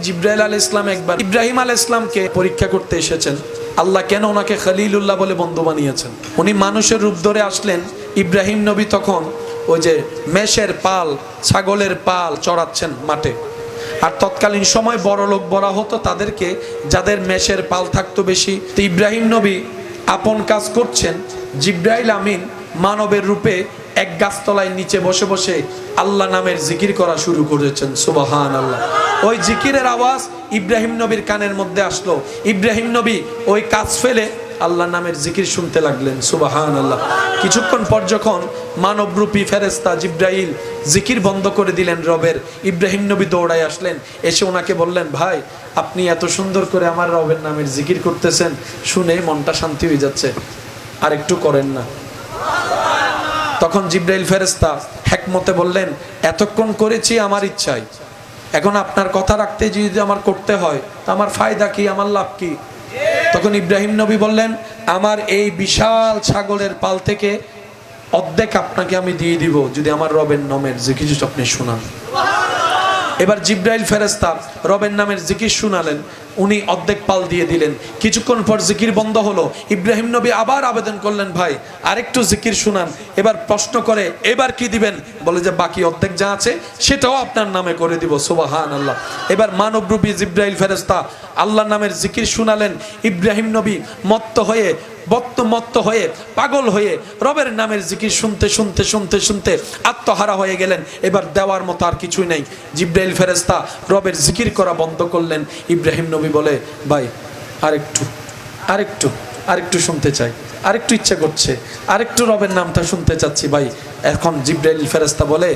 জিব্রাইল আলাইহিস সালাম একবার ইব্রাহিম আলাইহিস সালামকে পরীক্ষা করতে এসেছেন। আল্লাহ কেন ওনাকে খলিলুল্লাহ বলে বন্ধু বানিয়েছেন। উনি মানুষের রূপ ধরে আসলেন। ইব্রাহিম নবী তখন ওই যে মেষের পাল, ছাগলের পাল চড়াচ্ছেন মাঠে। আর তৎকালীন সময় বড় লোক বলা হতো তাদেরকে, যাদের মেষের পাল থাকতো বেশি। তো ইব্রাহিম নবী আপন কাজ করছেন, জিব্রাইল আমিন মানবের রূপে এক গাছতলায় নিচে বসে বসে আল্লাহ নামের জিকির করা শুরু করেছেন। সুবহানাল্লাহ। ওই জিকিরের আওয়াজ ইব্রাহিম নবীর কানের মধ্যে আসলো। ইব্রাহিম নবী ওই কাজ ফেলে আল্লাহ নামের জিকির শুনতে লাগলেন। সুবহানাল্লাহ। কিছুক্ষণ পর যখন মানবরূপী ফেরেশতা জিব্রাইল জিকির বন্ধ করে দিলেন রবের, ইব্রাহিম নবী দৌড়ায় আসলেন। এসে ওনাকে বললেন, ভাই আপনি এত সুন্দর করে আমার রবের নামের জিকির করতেছেন, শুনে মনটা শান্তি হয়ে যাচ্ছে, আর একটু করেন না। তখন জিব্রাইল ফেরেশতা হিকমতে বললেন, এতক্ষণ করেছি আমার ইচ্ছায়, এখন আপনার কথা রাখতে যদি আমার করতে হয় তা আমার ফায়দা কি, আমার লাভ কি? তখন ইব্রাহিম নবী বললেন, আমার এই বিশাল ছাগলের পাল থেকে অর্ধেক আপনাকে আমি দিয়ে দিব যদি আমার রবের নামের জিকির আপনি শোনান। এবার জিব্রাইল ফেরেশতা রবের নামের জিকির শোনালেন, উনি অর্ধেক পাল দিয়ে দিলেন। কিছুক্ষণ পর জিকির বন্ধ হলো। ইব্রাহিম নবী আবার আবেদন করলেন, ভাই আরেকটু জিকির শোনান। এবার প্রশ্ন করে, এবার কি দিবেন? বলে যে বাকি অর্ধেক যা আছে সেটাও আপনার নামে করে দিব। সুবহানাল্লাহ। এবার মানবরূপী জিব্রাইল ফেরেশতা আল্লাহর নামের জিকির শোনালেন। ইব্রাহিম নবী মত্ত হয়ে পাগল হয়ে রবের নামের জিকির শুনতে শুনতে শুনতে শুনতে আত্মহারা হয়ে গেলেন। এবার দেওয়ার মতো আর কিছুই নাই। জিব্রাইল ফেরেশতা রবের জিকির করা বন্ধ করলেন। ইব্রাহিম নবী বলে, ভাই আরেকটু শুনতে চাই, আরেকটু ইচ্ছা করছে, আরেকটু রবের নামটা শুনতে চাচ্ছি ভাই। এখন জিব্রাইল ফেরেশতা বলে,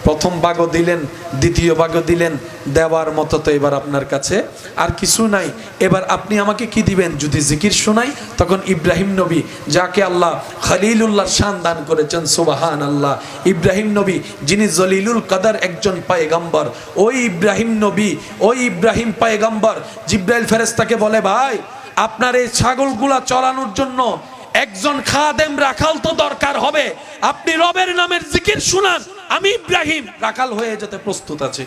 প্রথম ভাগও দিলেন, দ্বিতীয় ভাগও দিলেন, দেওয়ার মতো তো এবার আপনার কাছে আর কিছু নাই। এবার আপনি আমাকে কি দিবেন যদি জিকির শোনাই? তখন ইব্রাহিম নবী, যাকে আল্লাহ খলিলুল্লাহর শান দান করেছেন, সুবহানাল্লাহ, ইব্রাহিম নবী যিনি জলিলুল কদর একজন পয়গম্বর, ওই ইব্রাহিম পয়গম্বর জিব্রাইল ফেরেশতাকে বলে, ভাই আপনার এই ছাগলগুলা চড়ানোর জন্য একজন খাদেম রাখাল তো দরকার হবে, আপনি রবের নামের জিকির শুনান, আমি ইব্রাহিম রাখাল হয়ে যেতে প্রস্তুত আছি।